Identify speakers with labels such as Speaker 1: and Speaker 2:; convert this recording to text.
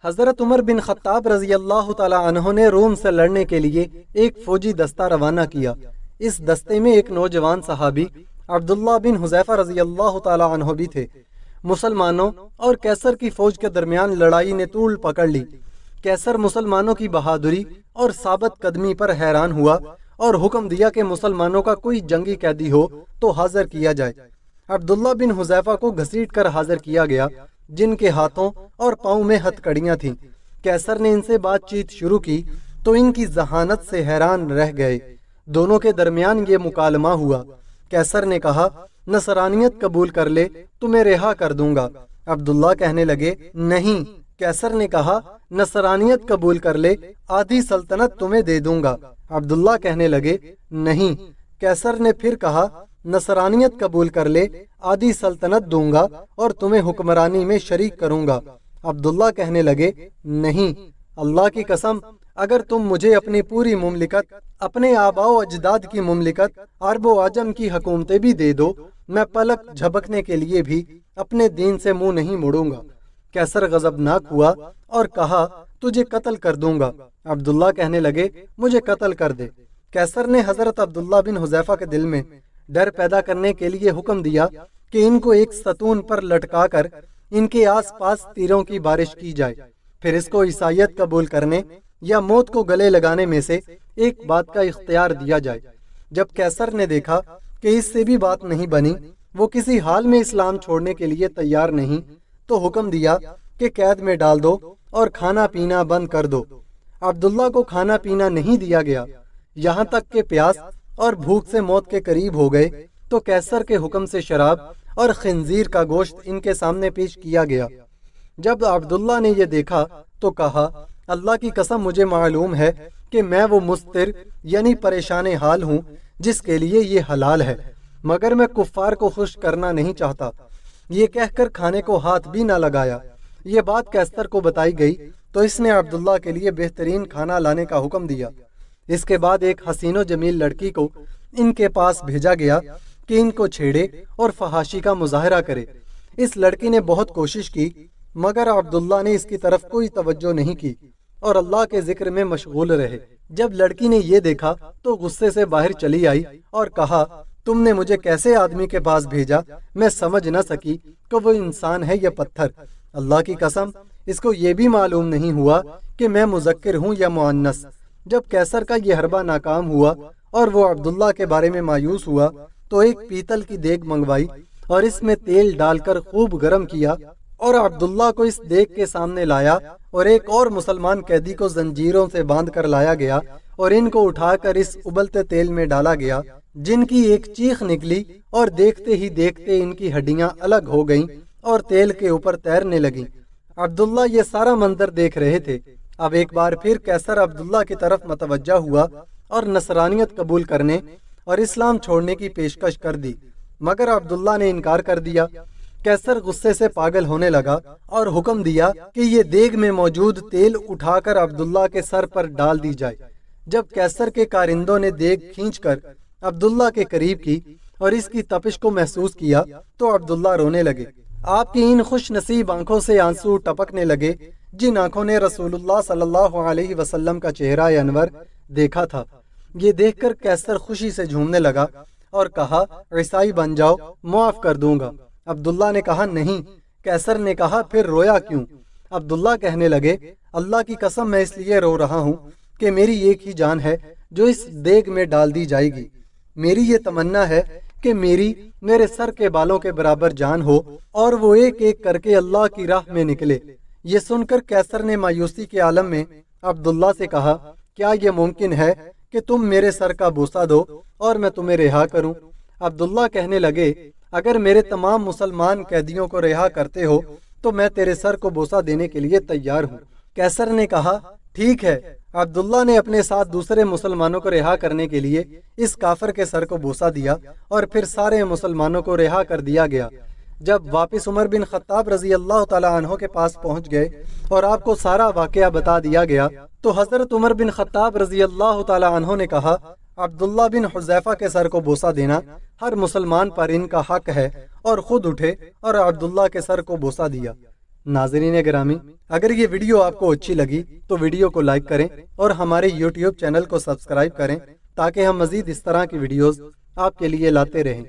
Speaker 1: حضرت عمر بن خطاب رضی اللہ تعالی عنہ نے روم سے لڑنے کے لیے ایک فوجی دستہ روانہ کیا۔ اس دستے میں ایک نوجوان صحابی عبداللہ بن حذیفہ رضی اللہ تعالی عنہ بھی تھے۔ مسلمانوں اور کیسر کی فوج کے درمیان لڑائی نے طول پکڑ لی۔ کیسر مسلمانوں کی بہادری اور ثابت قدمی پر حیران ہوا اور حکم دیا کہ مسلمانوں کا کوئی جنگی قیدی ہو تو حاضر کیا جائے۔ عبداللہ بن حذیفہ کو گھسیٹ کر حاضر کیا گیا، جن کے ہاتھوں اور پاؤں میں ہتکڑیاں تھیں۔ کیسر نے ان سے بات چیت شروع کی تو ان کی ذہانت سے حیران رہ گئے۔ دونوں کے درمیان یہ مکالمہ ہوا۔ کیسر نے کہا، نصرانیت قبول کر لے، تمہیں رہا کر دوں گا۔ عبداللہ کہنے لگے، نہیں۔ کیسر نے کہا، نصرانیت قبول کر لے، آدھی سلطنت تمہیں دے دوں گا۔ عبداللہ کہنے لگے، نہیں۔ کیسر نے پھر کہا، نصرانیت قبول کر لے، آدھی سلطنت دوں گا اور تمہیں حکمرانی میں شریک کروں گا۔ عبداللہ کہنے لگے، نہیں، اللہ کی قسم، اگر تم مجھے اپنی پوری مملکت، اپنے آباء و اجداد کی مملکت، عرب و عجم کی حکومتیں بھی دے دو، میں پلک جھپکنے کے لیے بھی اپنے دین سے منہ نہیں موڑوں گا۔ کیسر غضبناک ہوا اور کہا، تجھے قتل کر دوں گا۔ عبداللہ کہنے لگے، مجھے قتل کر دے۔ کیسر نے حضرت عبداللہ بن حذیفہ کے دل میں ڈر پیدا کرنے کے لیے حکم دیا کہ ان کو ایک ستون پر لٹکا کر ان کے آس پاس تیروں کی بارش کی جائے، پھر اس کو عیسائیت قبول کرنے یا موت کو گلے لگانے میں سے ایک بات کا اختیار دیا جائے۔ جب کیسر نے دیکھا کہ اس سے بھی بات نہیں بنی، وہ کسی حال میں اسلام چھوڑنے کے لیے تیار نہیں، تو حکم دیا کہ قید میں ڈال دو اور کھانا پینا بند کر دو۔ عبداللہ کو کھانا پینا نہیں دیا گیا، یہاں تک کہ پیاس اور بھوک سے موت کے قریب ہو گئے تو کیسر کے حکم سے شراب اور خنزیر کا گوشت ان کے سامنے پیش کیا گیا۔ جب عبداللہ نے یہ دیکھا تو کہا، اللہ کی قسم، مجھے معلوم ہے کہ میں وہ مستر یعنی پریشان حال ہوں جس کے لیے یہ حلال ہے، مگر میں کفار کو خوش کرنا نہیں چاہتا۔ یہ کہہ کر کھانے کو ہاتھ بھی نہ لگایا۔ یہ بات کیسر کو بتائی گئی تو اس نے عبداللہ کے لیے بہترین کھانا لانے کا حکم دیا۔ اس کے بعد ایک حسین و جمیل لڑکی کو ان کے پاس بھیجا گیا کہ ان کو چھیڑے اور فحاشی کا مظاہرہ کرے۔ اس لڑکی نے بہت کوشش کی، مگر عبداللہ نے اس کی طرف کوئی توجہ نہیں کی اور اللہ کے ذکر میں مشغول رہے۔ جب لڑکی نے یہ دیکھا تو غصے سے باہر چلی آئی اور کہا، تم نے مجھے کیسے آدمی کے پاس بھیجا؟ میں سمجھ نہ سکی کہ وہ انسان ہے یا پتھر۔ اللہ کی قسم، اس کو یہ بھی معلوم نہیں ہوا کہ میں مذکر ہوں یا مؤنث۔ جب کیسر کا یہ حربہ ناکام ہوا اور وہ عبداللہ کے بارے میں مایوس ہوا تو ایک پیتل کی دیگ منگوائی اور اس میں تیل ڈال کر خوب گرم کیا اور عبداللہ کو اس دیگ کے سامنے لایا، اور ایک اور مسلمان قیدی کو زنجیروں سے باندھ کر لایا گیا اور ان کو اٹھا کر اس ابلتے تیل میں ڈالا گیا، جن کی ایک چیخ نکلی اور دیکھتے ہی دیکھتے ان کی ہڈیاں الگ ہو گئیں اور تیل کے اوپر تیرنے لگیں۔ عبداللہ یہ سارا منظر دیکھ رہے تھے۔ اب ایک بار پھر کیسر عبداللہ کی طرف متوجہ ہوا اور نصرانیت قبول کرنے اور اسلام چھوڑنے کی پیشکش کر دی، مگر عبداللہ نے انکار کر دیا۔ کیسر غصے سے پاگل ہونے لگا اور حکم دیا کہ یہ دیگ میں موجود تیل اٹھا کر عبداللہ کے سر پر ڈال دی جائے۔ جب کیسر کے کارندوں نے دیگ کھینچ کر عبداللہ کے قریب کی اور اس کی تپش کو محسوس کیا تو عبداللہ رونے لگے۔ آپ کی ان خوش نصیب آنکھوں سے آنسو ٹپکنے لگے جن آنکھوں نے رسول اللہ صلی اللہ علیہ وسلم کا چہرہ انور دیکھا تھا۔ یہ دیکھ کر کیسر خوشی سے جھومنے لگا اور کہا، عیسائی بن جاؤ، معاف کر دوں گا۔ عبداللہ نے کہا، نہیں۔ کیسر نے کہا، پھر رویا کیوں؟ عبداللہ کہنے لگے، اللہ کی قسم، میں اس لیے رو رہا ہوں کہ میری ایک ہی جان ہے جو اس دیگ میں ڈال دی جائے گی۔ میری یہ تمنا ہے کہ میرے سر کے بالوں کے برابر جان ہو اور وہ ایک ایک کر کے اللہ کی راہ میں نکلے۔ یہ سن کر کیسر نے مایوسی کے عالم میں عبداللہ سے کہا، کیا یہ ممکن ہے کہ تم میرے سر کا بوسہ دو اور میں تمہیں رہا کروں؟ عبداللہ کہنے لگے، اگر میرے تمام مسلمان قیدیوں کو رہا کرتے ہو تو میں تیرے سر کو بوسہ دینے کے لیے تیار ہوں۔ کیسر نے کہا، ٹھیک ہے۔ عبداللہ نے اپنے ساتھ دوسرے مسلمانوں کو رہا کرنے کے لیے اس کافر کے سر کو بوسہ دیا اور پھر سارے مسلمانوں کو رہا کر دیا گیا۔ جب واپس عمر بن خطاب رضی اللہ تعالی عنہ کے پاس پہنچ گئے اور آپ کو سارا واقعہ بتا دیا گیا تو حضرت عمر بن خطاب رضی اللہ تعالی عنہ نے کہا، عبداللہ بن حذیفہ کے سر کو بوسہ دینا ہر مسلمان پر ان کا حق ہے، اور خود اٹھے اور عبداللہ کے سر کو بوسہ دیا۔ ناظرین گرامی، اگر یہ ویڈیو آپ کو اچھی لگی تو ویڈیو کو لائک کریں اور ہمارے یوٹیوب چینل کو سبسکرائب کریں تاکہ ہم مزید اس طرح کی ویڈیوز آپ کے لیے لاتے رہیں۔